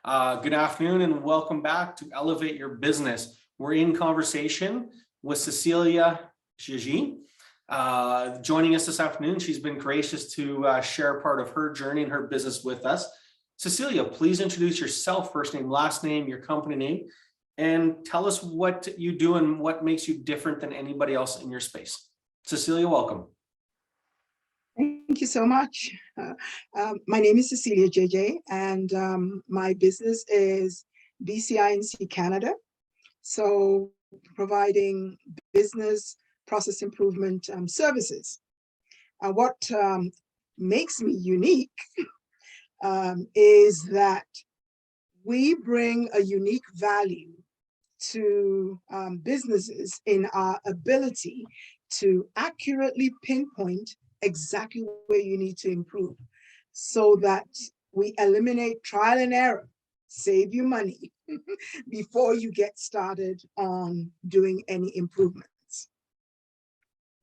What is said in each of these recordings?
Good afternoon and welcome back to Elevate Your Business. We're in conversation with Cecilia Jeje. Joining us this afternoon, she's been gracious to share part of her journey and her business with us. Cecilia, please introduce yourself, first name, last name, your company name, and tell us what you do and what makes you different than anybody else in your space. Cecilia, welcome. Thank you so much. My name is Cecilia Jeje, and my business is BCINC Canada. So providing business process improvement services. What makes me unique is that we bring a unique value to businesses in our ability to accurately pinpoint exactly where you need to improve so that we eliminate trial and error, save you money before you get started on doing any improvements.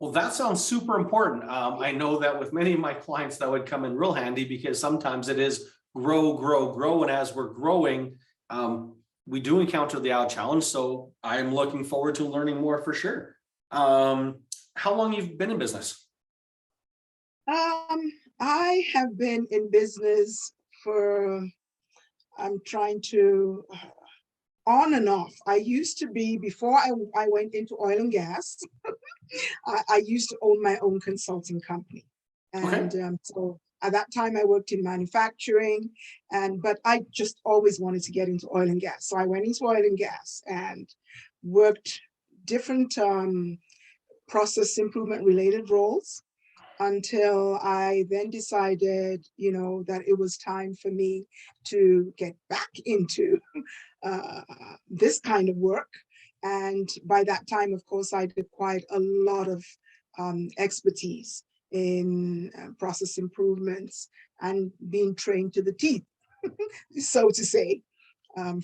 Well, that sounds super important. I know that with many of my clients that would come in real handy because sometimes it is grow, grow, grow. And as we're growing, we do encounter the odd challenge. So I'm looking forward to learning more for sure. How long you've been in business? I have been in business for, I'm trying to, on and off. I used to be, before I went into oil and gas, I used to own my own consulting company. And so at that time I worked in manufacturing, but I just always wanted to get into oil and gas. So I went into oil and gas and worked different process improvement related roles, until I then decided, that it was time for me to get back into this kind of work. And by that time, of course, I'd acquired a lot of expertise in process improvements and being trained to the teeth, so to say,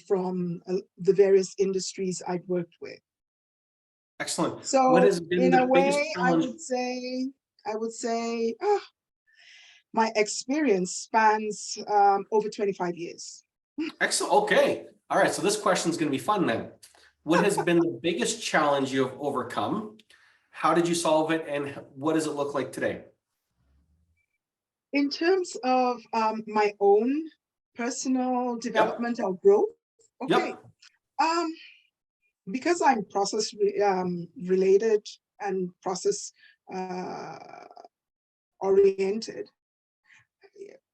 from the various industries I'd worked with. Excellent. So what has been in the a biggest way, challenge? I would say my experience spans over 25 years. Excellent. Okay. All right. So this question is going to be fun then. What has been the biggest challenge you have overcome? How did you solve it? And what does it look like today? In terms of my own personal development or growth, okay. Yep. Because I'm process related and process oriented,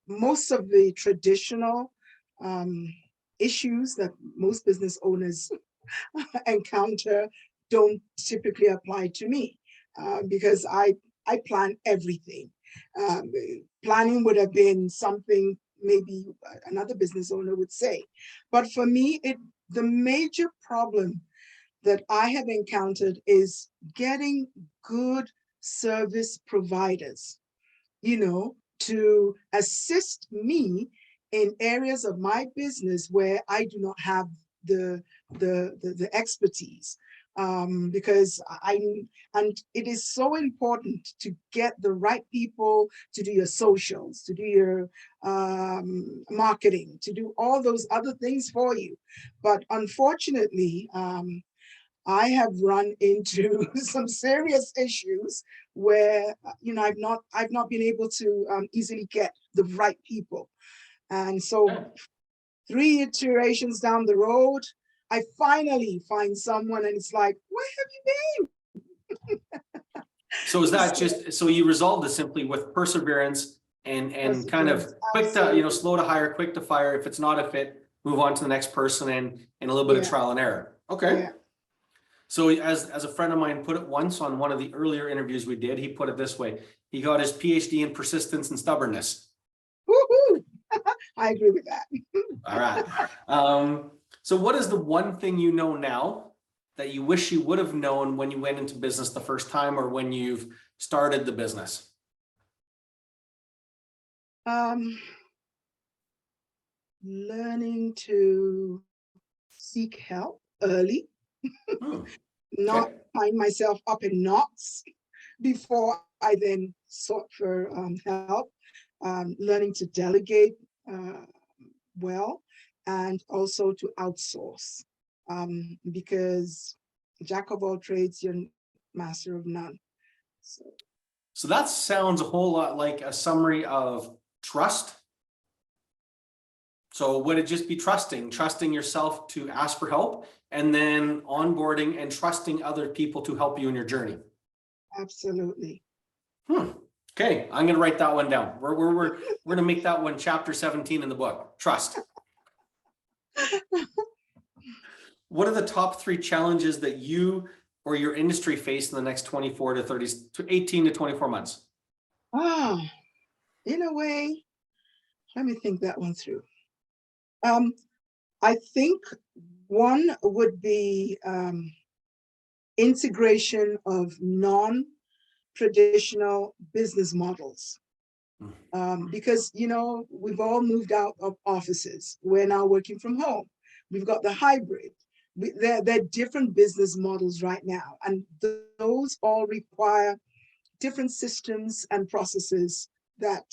most of the traditional issues that most business owners encounter don't typically apply to me because I plan everything. Planning would have been something maybe another business owner would say, but for me, the major problem that I have encountered is getting good service providers, to assist me in areas of my business where I do not have the expertise. Because it is so important to get the right people to do your socials, to do your marketing, to do all those other things for you. But unfortunately, I have run into some serious issues where I've not been able to easily get the right people, and so 3 iterations down the road, I finally find someone, and it's like, where have you been? So is that just so you resolved it simply with perseverance and kind of quick to slow to hire, quick to fire. If it's not a fit, move on to the next person and a little bit of trial and error. Okay. Yeah. So as a friend of mine put it once on one of the earlier interviews we did, he put it this way: he got his PhD in persistence and stubbornness. Woohoo! I agree with that. All right. So what is the one thing you know now that you wish you would have known when you went into business the first time or when you've started the business? Learning to seek help early. Not find myself up in knots before I then sought for help. Learning to delegate well, and also to outsource, because jack of all trades, you're master of none. So that sounds a whole lot like a summary of trust. So would it just be trusting yourself to ask for help, and then onboarding and trusting other people to help you in your journey? Absolutely. Okay, I'm gonna write that one down. We're gonna make that one chapter 17 in the book. Trust. What are the top 3 challenges that you or your industry face in the next 24 to 30 to 18 to 24 months? In a way, let me think that one through. I think one would be integration of non-traditional business models. Because, we've all moved out of offices. We're now working from home. We've got the hybrid. There are different business models right now, and those all require different systems and processes that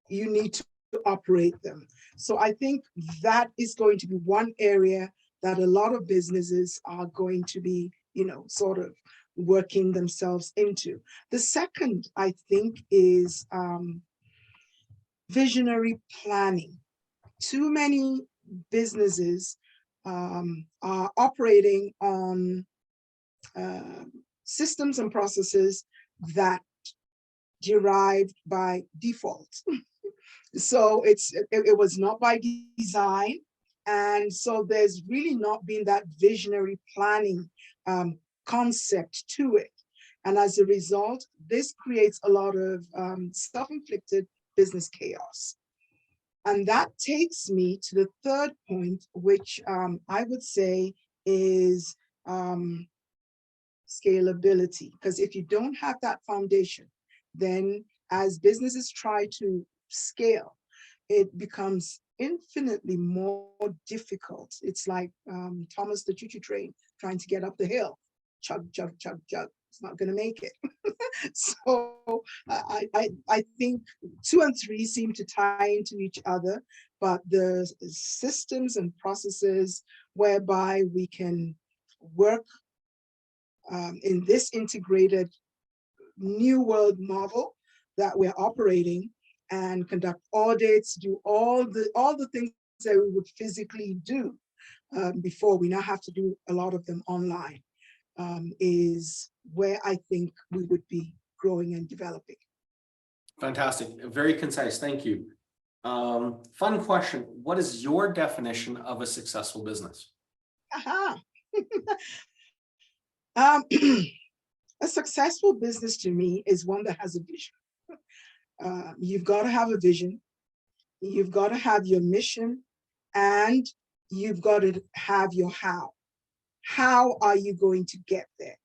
you need to operate them. So I think that is going to be one area that a lot of businesses are going to be, sort of working themselves into. The second, I think, is visionary planning. Too many businesses are operating on systems and processes that derived by default. So it was not by design. And so there's really not been that visionary planning concept to it. And as a result, this creates a lot of self-inflicted business chaos. And that takes me to the third point, which I would say is scalability. Because if you don't have that foundation, then as businesses try to scale, it becomes infinitely more difficult. It's like Thomas the choo-choo train trying to get up the hill. Chug, chug, chug, chug. It's not going to make it. So I think 2 and 3 seem to tie into each other, but the systems and processes whereby we can work in this integrated new world model that we're operating, and conduct audits, do all the things that we would physically do before. We now have to do a lot of them online, is where I think we would be growing and developing. Fantastic. Very concise. Thank you. Fun question. What is your definition of a successful business? A successful business to me is one that has a vision. You've got to have a vision. You've got to have your mission, and you've got to have your how. How are you going to get there?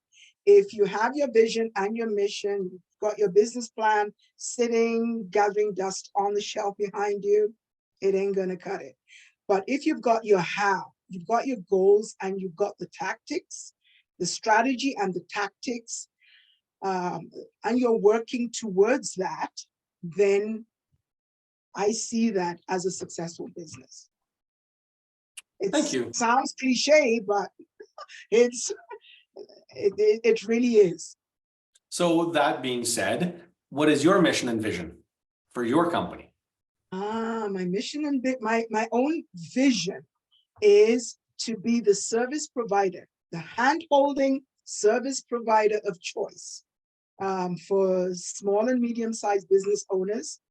If you have your vision and your mission, you've got your business plan sitting, gathering dust on the shelf behind you, it ain't going to cut it. But if you've got your how, you've got your goals, and you've got the tactics, the strategy and the tactics, and you're working towards that, then I see that as a successful business. Thank you. It sounds cliche, but it really is. So that being said, what is your mission and vision for your company? My mission and my own vision is to be the service provider, the hand-holding service provider of choice for small and medium-sized business owners,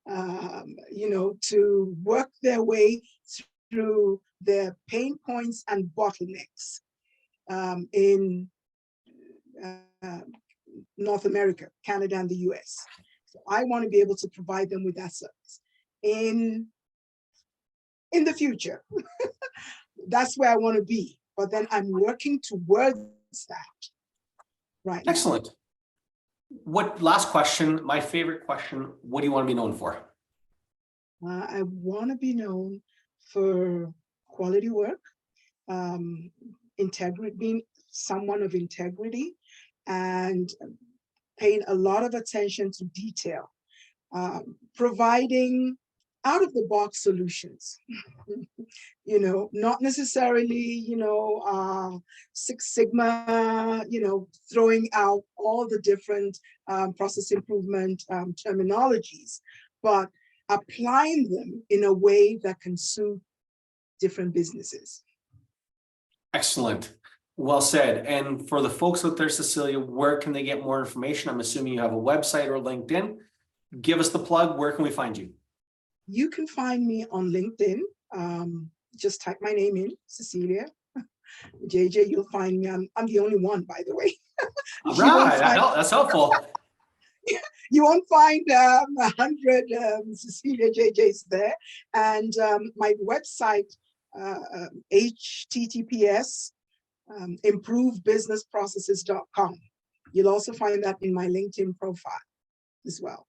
to work their way through their pain points and bottlenecks in North America, Canada, and the US. So I want to be able to provide them with that service. In the future, that's where I want to be. But then I'm working towards that right now. Excellent. Last question, my favorite question, what do you want to be known for? I want to be known for quality work, integrity, being someone of integrity, and paying a lot of attention to detail, providing out of the box solutions. You know, not necessarily, you know, Six Sigma, you know, throwing out all the different process improvement terminologies, but applying them in a way that can suit different businesses. Excellent. Well said. And for the folks out there, Cecilia, where can they get more information? I'm assuming you have a website or LinkedIn. Give us the plug. Where can we find you? You can find me on LinkedIn. Just type my name in, Cecilia. Jeje, you'll find me. I'm the only one, by the way. All right, that's helpful. You won't find 100 Cecilia Jejes there. And my website, https improvebusinessprocesses.com. You'll also find that in my LinkedIn profile as well.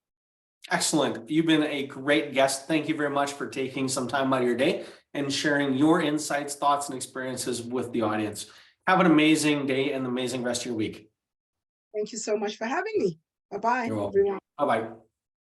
Excellent. You've been a great guest. Thank you very much for taking some time out of your day and sharing your insights, thoughts, and experiences with the audience. Have an amazing day and an amazing rest of your week. Thank you so much for having me. Bye-bye, You're welcome. everyone. Bye-bye.